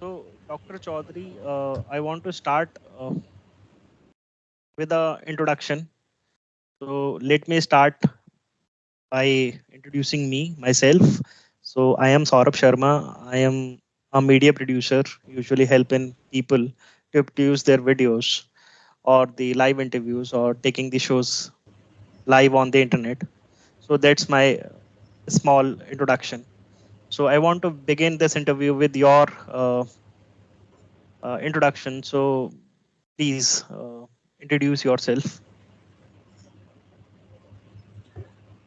So, Dr. Chaudhary, I want to start with a introduction. So, let me start by introducing myself. So, I am Saurabh Sharma. I am a media producer, usually helping people to produce their videos or the live interviews or taking the shows live on the internet. So, that's my small introduction. So, I want to begin this interview with your introduction. So, please introduce yourself.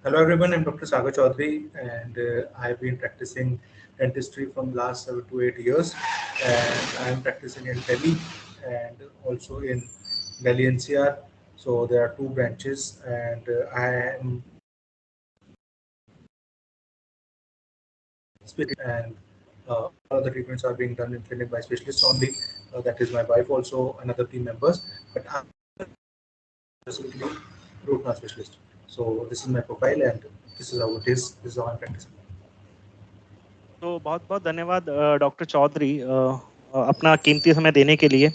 Hello everyone, I'm Dr. Sagar Chaudhary and I've been practicing dentistry from last 7 to 8 years and I'm practicing in Delhi and also in Delhi NCR. So there are two branches and I am and all of the treatments are being done in clinic by specialists only. That is my wife also, another team members, but I'm specifically root canal specialist. So this is my profile and this is how it is. This is how I'm practicing. तो बहुत बहुत धन्यवाद doctor Chaudhary अपना कीमती समय देने के लिए।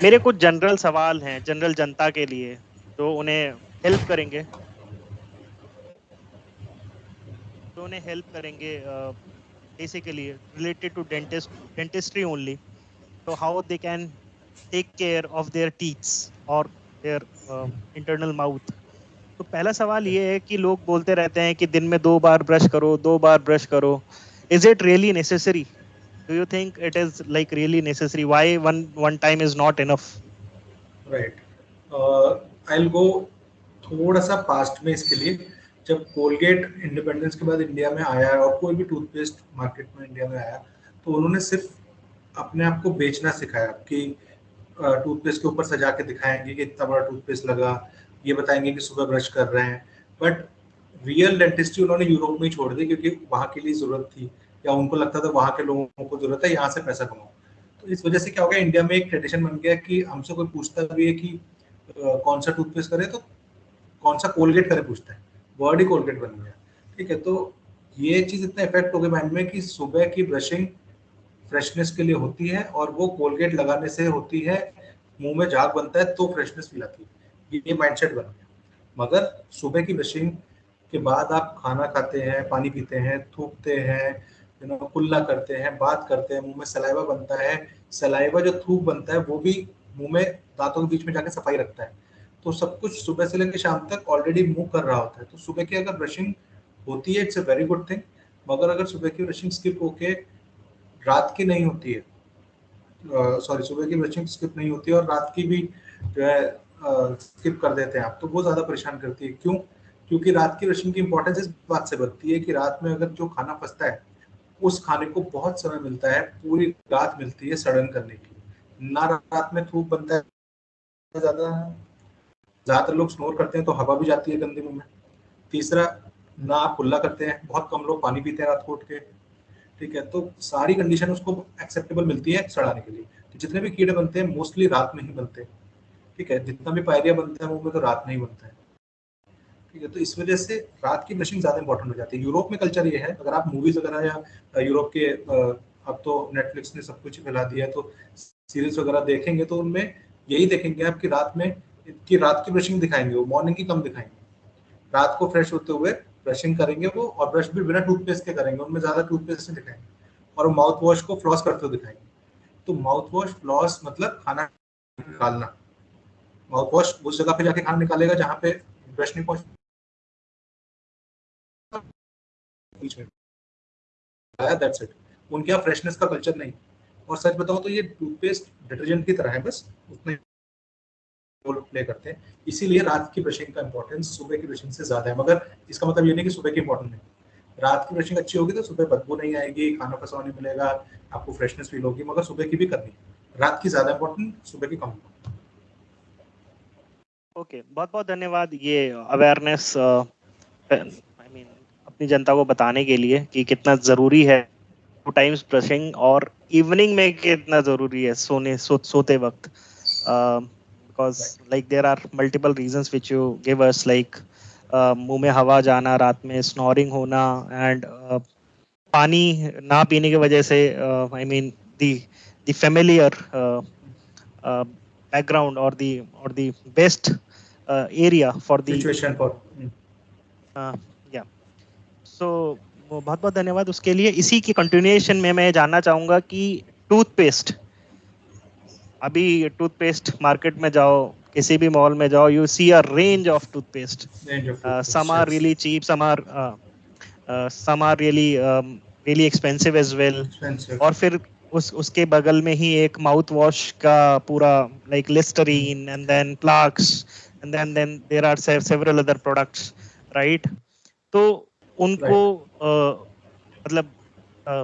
मेरे कुछ जनरल सवाल हैं जनरल जनता के लिए जो उन्हें हेल्प करेंगे basically related to dentistry only. तो how they can take care of their teeths और देयर इंटरनल माउथ। तो पहला सवाल ये है कि लोग बोलते रहते हैं कि दिन में 2 बार ब्रश करो, 2 बार ब्रश करो। Is it really necessary? Do you think it is like really necessary? Why one time is not enough? Right I go थोड़ा सा पास्ट में इसके लिए। जब कोलगेट इंडिपेंडेंस के बाद इंडिया में आया और कोई भी टूथपेस्ट मार्केट में इंडिया में आया तो उन्होंने सिर्फ अपने आप को बेचना सिखाया कि टूथपेस्ट के ऊपर सजा के दिखाएंगे कि इतना बड़ा टूथपेस्ट लगा, ये बताएंगे कि सुबह ब्रश कर रहे हैं, बट रियल डेंटिस्ट्री उन्होंने यूरोप में ही छोड़ दी क्योंकि वहाँ के लिए ज़रूरत थी या उनको लगता था वहाँ के लोगों को ज़रूरत है, यहाँ से पैसा कमाओ। तो इस वजह से क्या हो गया, इंडिया में एक ट्रेडिशन बन गया कि हमसे कोई पूछता भी है कि कौन सा टूथपेस्ट करे तो कौन सा कोलगेट करे पूछता है, वर्ड ही कोलगेट बन गया। ठीक है, तो ये चीज़ इतना इफेक्ट हो गई माइंड में कि सुबह की ब्रशिंग फ्रेशनेस के लिए होती है और वो कोलगेट लगाने से होती है, मुंह में झाग बनता है तो फ्रेशनेस फील आती है, ये माइंडसेट बन गया। मगर सुबह की ब्रशिंग के बाद आप खाना खाते हैं, पानी पीते हैं, थूकते हैं, कुल्ला करते हैं, बात करते हैं, मुंह में सलाइवा बनता है, सलाइवा जो थूक बनता है वो भी मुंह में दांतों के बीच में जाके सफाई रखता है। तो सब कुछ सुबह से लेकर शाम तक ऑलरेडी मूव कर रहा होता है। तो सुबह की अगर ब्रशिंग होती है it's a very good thing. मगर अगर सुबह की ब्रशिंग स्किप होके रात की नहीं होती है, सॉरी सुबह की ब्रशिंग स्किप नहीं होती है और रात की भी जो है स्किप कर देते हैं आप, तो वो ज़्यादा परेशान करती है। क्यों? क्योंकि रात की ब्रशिंग की इंपॉर्टेंस इस बात से बनती है कि रात में अगर जो खाना फंसता है उस खाने को बहुत समय मिलता है, पूरी रात मिलती है सड़न करने की। ना रात में थूक बनता है ज़्यादा, ज़्यादातर लोग स्नोर करते हैं तो हवा भी जाती है गंदे मुंह में। तीसरा, ना आप कुल्ला करते हैं, बहुत कम लोग पानी पीते हैं रात को उठ के। ठीक है, तो सारी कंडीशन उसको एक्सेप्टेबल मिलती है सड़ाने के लिए। तो जितने भी कीड़े बनते हैं मोस्टली रात में ही बनते हैं। ठीक है, जितना भी पायरिया बनता है मुंह में तो रात में ही बनता है। ठीक है, तो इस वजह से रात की ब्रशिंग ज़्यादा इंपॉर्टेंट हो जाती है। यूरोप में कल्चर ये है, अगर आप मूवीज वगैरह या यूरोप के अब तो नेटफ्लिक्स ने सब कुछ फैला दिया है, तो सीरीज वगैरह देखेंगे तो उनमें यही देखेंगे आप कि रात की ब्रशिंग दिखाएंगे, वो मॉर्निंग की कम दिखाएंगे। रात को फ्रेश होते हुए ब्रशिंग करेंगे वो, और ब्रश भी बिना टूथपेस्ट के करेंगे, उनमें ज़्यादा टूथपेस्ट नहीं दिखाएंगे। और माउथ वॉश को फ्लॉस करते हुए दिखाएंगे। तो माउथ वॉश फ्लॉस मतलब खाना निकालना। माउथ वॉश उस जगह पे जाके खाना निकालेगा जहाँ पे ब्रश नहीं पहुंच बीच में, दैट्स इट। उनके यहाँ फ्रेशनेस का कल्चर नहीं। और सच बताऊं तो ये टूथपेस्ट डिटर्जेंट की तरह है, बस उतने रोल प्ले करते हैं। इसीलिए रात की ब्रशिंग का इंपॉर्टेंस सुबह की ब्रशिंग से ज्यादा है। मगर इसका मतलब ये नहीं कि सुबह की इंपॉर्टेंट नहीं। रात की ब्रशिंग अच्छी होगी तो सुबह बदबू नहीं आएगी, खाना फंसा नहीं मिलेगा, आपको फ्रेशनेस फील होगी। मगर सुबह की भी करनी है, रात की ज्यादा इंपॉर्टेंट, सुबह की कम। ओके, बहुत बहुत धन्यवाद ये अवेयरनेस आई मीन अपनी जनता को बताने के लिए कि कितना ज़रूरी है 2 टाइम्स ब्रशिंग और इवनिंग में कितना ज़रूरी है सोते वक्त। Because right. Like there are multiple reasons which you give us like मुंह में हवा जाना रात में, स्नोरिंग होना एंड पानी ना पीने की वजह से, I mean the familiar background or the best area for the situation for या सो बहुत बहुत धन्यवाद उसके लिए। इसी की कंटिन्यूएशन में मैं जानना चाहूंगा कि टूथपेस्ट, अभी टूथपेस्ट मार्केट में जाओ, किसी भी मॉल में जाओ, you see a range of toothpaste, some are really cheap, some are really expensive as well। Expensive. और फिर उसके बगल में ही एक माउथ वॉश का पूरा like Listerine and then plaques and then there are several other products, right? तो उनको राइट। मतलब अ,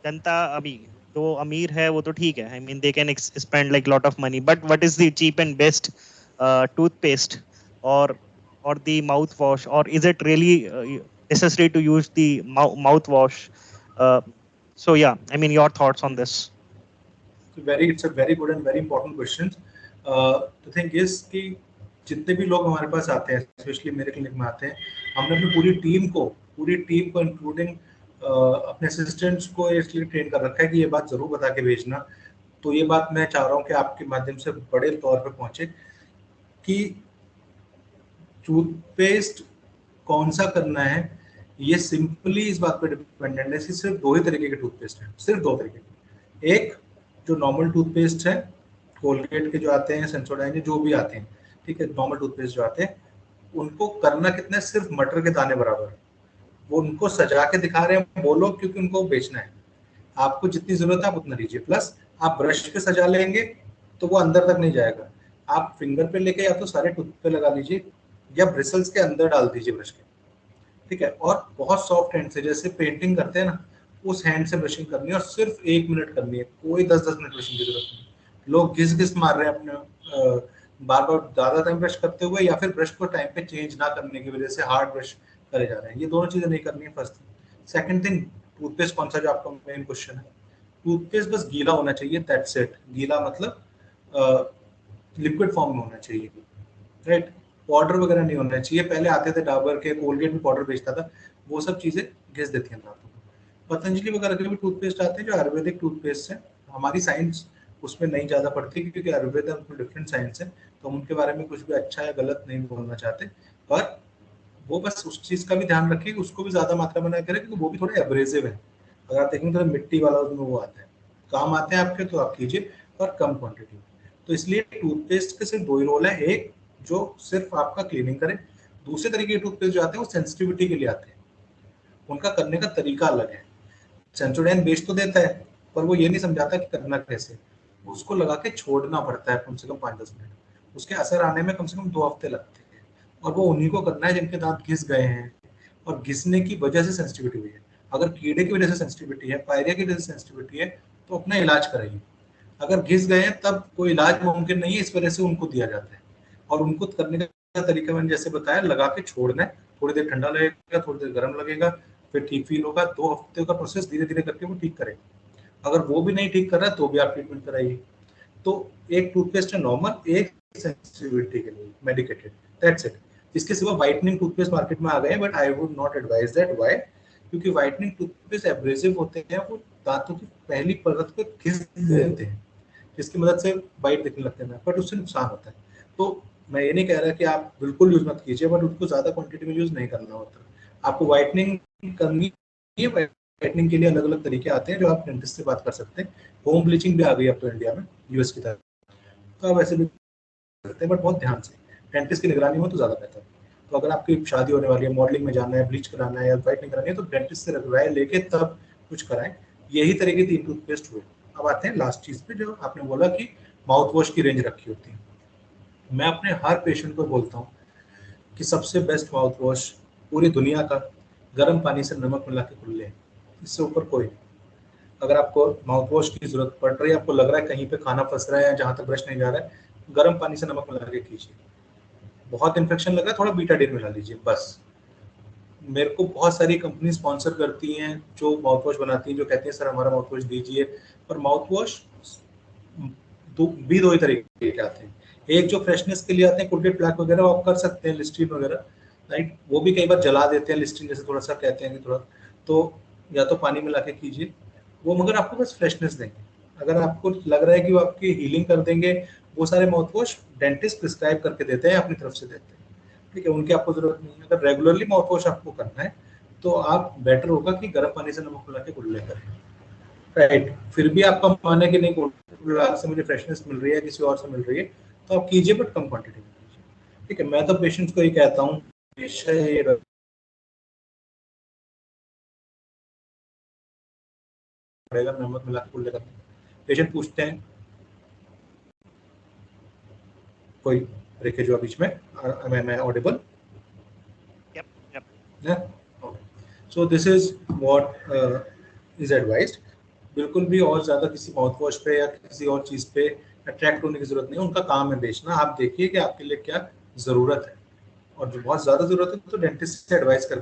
जनता अभी जो अमीर है वो तो ठीक है, I mean they can spend like lot of money, but what is the cheap and best toothpaste or the mouthwash, or is it really necessary to use the mouthwash? Uh, so yeah, I mean your thoughts on this. It's a very good and very important question. The thing is कि जितने भी लोग हमारे पास आते हैं, specially मेरे clinic में आते हैं, हमने अपनी पूरी टीम को इंक्लूडिंग अपने असिस्टेंट्स को इसलिए ट्रेन कर रखा है कि ये बात जरूर बता के भेजना। तो ये बात मैं चाह रहा हूँ कि आपके माध्यम से बड़े तौर पे पहुंचे कि टूथपेस्ट कौन सा करना है, ये सिंपली इस बात पर डिपेंडेंट है कि सिर्फ दो ही तरीके के टूथपेस्ट हैं, सिर्फ दो तरीके के। एक जो नॉर्मल टूथपेस्ट है, कोलगेट के जो आते हैं, सेंसोडाइन जो भी आते हैं, ठीक है, नॉर्मल टूथपेस्ट जो आते हैं, उनको करना कितना है, सिर्फ मटर के दाने बराबर। वो उनको सजा के दिखा रहे हैं वो लोग क्योंकि उनको बेचना है। आपको जितनी जरूरत है आप उतना लीजिए, प्लस आप ब्रश पे सजा लेंगे तो वो अंदर तक नहीं जाएगा। आप फिंगर पे लेके या तो सारे टूथ पे लगा लीजिए या ब्रिसल्स के अंदर डाल दीजिए ब्रश के, ठीक है। और बहुत सॉफ्ट हैंड से, जैसे पेंटिंग करते हैं ना, उस हैंड से ब्रशिंग करनी है और सिर्फ 1 मिनट करनी है, कोई 10-10 मिनट ब्रशिंग की जरूरत नहीं। लोग घिस घिस मार रहे हैं अपने बार बार ज्यादा टाइम ब्रश करते हुए, या फिर ब्रश को टाइम पे चेंज ना करने की वजह से हार्ड ब्रश करे जा रहे हैं। ये दोनों चीजें नहीं करनी है, first thing. Second thing, toothpaste कौन सा, जो आपका मेन क्वेश्चन है, टूथपेस्ट बस गीला होना चाहिए, दैट्स इट। गीला मतलब लिक्विड फॉर्म में होना चाहिए, राइट। पाउडर वगैरह नहीं होना चाहिए। पहले आते थे डाबर के, कोलगेट भी पाउडर बेचता था, वो सब चीजें घिस देती हैं दांतों को। पतंजलि वगैरह के भी टूथपेस्ट आते हैं जो आयुर्वेदिक टूथपेस्ट है। हमारी साइंस उसमें नहीं ज्यादा पड़ती क्योंकि आयुर्वेद में डिफरेंट साइंस है, तो हम उनके बारे में कुछ भी अच्छा या गलत नहीं बोलना चाहते। पर वो बस उस चीज का भी ध्यान रखिए, उसको भी ज्यादा मात्रा में ना करें क्योंकि वो भी थोड़े एब्रेसिव है। अगर आप देखेंगे तो मिट्टी वाला उसमें वो आता है, काम आते हैं आपके तो आप कीजिए, पर कम क्वांटिटी में। तो इसलिए टूथपेस्ट के सिर्फ दो ही रोल है, एक जो सिर्फ आपका क्लीनिंग करे, दूसरे तरीके के टूथपेस्ट जो आते हैं वो सेंसिटिविटी के लिए आते हैं, उनका करने का तरीका अलग है। सेंसोडाइन बेच तो देता है पर वो ये नहीं समझाता कि करना कैसे। उसको लगा के छोड़ना पड़ता है कम से कम 5-10 मिनट, उसके असर आने में कम से कम 2 हफ्ते लगते हैं। और वो उन्हीं को करना है जिनके दांत घिस गए हैं और घिसने की वजह से सेंसिटिविटी हुई है। अगर कीड़े की वजह से सेंसिटिविटी है, पायरिया की वजह से सेंसिटिविटी है, तो अपना इलाज कराइए। अगर घिस गए हैं तब कोई इलाज मुमकिन नहीं है, इस वजह से उनको दिया जाता है। और उनको करने का तरीका मैंने जैसे बताया, लगा के छोड़ना है, थोड़ी देर ठंडा लगेगा, थोड़ी देर गर्म लगेगा, फिर ठीक फील होगा। 2 हफ्ते का प्रोसेस, धीरे धीरे करके वो ठीक करेगा। अगर वो भी नहीं ठीक कर रहा है तो भी आप ट्रीटमेंट कराइए। तो एक टूथपेस्ट है नॉर्मल, एक सेंसिटिविटी के लिए मेडिकेटेड, दैट्स इट। इसके सिवा व्हाइटनिंग टूथपेस्ट मार्केट में आ गए हैं, but I would not advise that. Why? क्योंकि व्हाइटनिंग टूथपेस्ट एब्रेसिव होते हैं, वो दांतों की पहली परत को घिस देते हैं, जिसकी मदद से बाइट दिखने लगते हैं, बट उससे नुकसान होता है। तो मैं ये नहीं कह रहा कि आप बिल्कुल यूज मत कीजिए, बट उसको ज्यादा क्वांटिटी में यूज नहीं करना होता। आपको व्हाइटनिंग करनी है, व्हाइटनिंग के लिए अलग अलग तरीके आते हैं जो आप डेंटिस्ट से बात कर सकते हैं। होम ब्लीचिंग भी आ गई अब तो इंडिया में, यूएस की तरह, तो आप वैसे भी करते हैं, बट बहुत ध्यान से, डेंटिस्ट की निगरानी हो तो ज्यादा बेहतर। तो अगर आपकी शादी होने वाली है, मॉडलिंग में जाना है, ब्लीच कराना है या व्हाइटनिंग करानी है, तो डेंटिस्ट से राय लेके तब कुछ कराएं। यही तरह के 3 टूथपेस्ट हुए। अब आते हैं लास्ट चीज पे, जो आपने बोला कि माउथ वॉश की रेंज रखी होती है। मैं अपने हर पेशेंट को बोलता हूँ कि सबसे बेस्ट माउथ वॉश पूरी दुनिया का गर्म पानी से नमक मिला के कुल्ले, इससे ऊपर कोई नहीं। अगर आपको माउथ वॉश की जरूरत पड़ रही है, आपको लग रहा है कहीं पे खाना फंस रहा है या जहां तक ब्रश नहीं जा रहा है, गर्म पानी से नमक मिला के कीजिए। बहुत इन्फेक्शन लगा है, थोड़ा बीटाडीन मिला लीजिए बस। मेरे को बहुत सारी कंपनी स्पॉन्सर करती हैं जो माउथ वॉश बनाती हैं, जो कहती हैं सर हमारा माउथ वॉश दीजिए। पर माउथ वॉश दो ही तरीके के आते हैं। एक जो फ्रेशनेस के लिए आते हैं, कोलगेट प्लाक वगैरह, वो आप कर सकते हैं, लिस्ट्रीन वगैरह, राइट। वो भी कई बार जला देते हैं, लिस्ट्रीन जैसे थोड़ा सा कहते हैं कि थोड़ा, तो या तो पानी मिला के कीजिए वो, मगर आपको बस फ्रेशनेस देंगे। अगर आपको लग रहा है कि वो आपकी हीलिंग कर देंगे, वो सारे माउथ वॉश डेंटिस्ट प्रिस्क्राइब करके देते हैं, अपनी तरफ से देते हैं, ठीक है, उनकी आपको जरूरत नहीं है। अगर रेगुलरली माउथ वॉश आपको करना है तो आप बेटर होगा कि गर्म पानी से नमक मिला के कुल्ले करें, राइट। फिर भी आपका मन है कि नहीं कुल्ला से मुझे फ्रेशनेस मिल रही है, किसी और से मिल रही है, तो आप कीजिए, बट कम क्वांटिटी में कीजिए, ठीक है। मैं तो पेशेंट्स को ये कहता हूँ हमेशा ये पड़ेगा नमक मिला के कुल्ले करना। पेशेंट पूछते हैं, कोई ब्रेकेज हुआ बीच में, मैं Audible? Yep, yep. Yeah. Okay. So this is what is advised. बिल्कुल भी और ज्यादा किसी माउथ वॉश पे या किसी और चीज पे अट्रैक्ट होने की जरूरत नहीं है। उनका काम है बेचना। आप देखिए कि आपके लिए क्या जरूरत है, और जो बहुत ज्यादा जरूरत है तो डेंटिस्ट से एडवाइस कर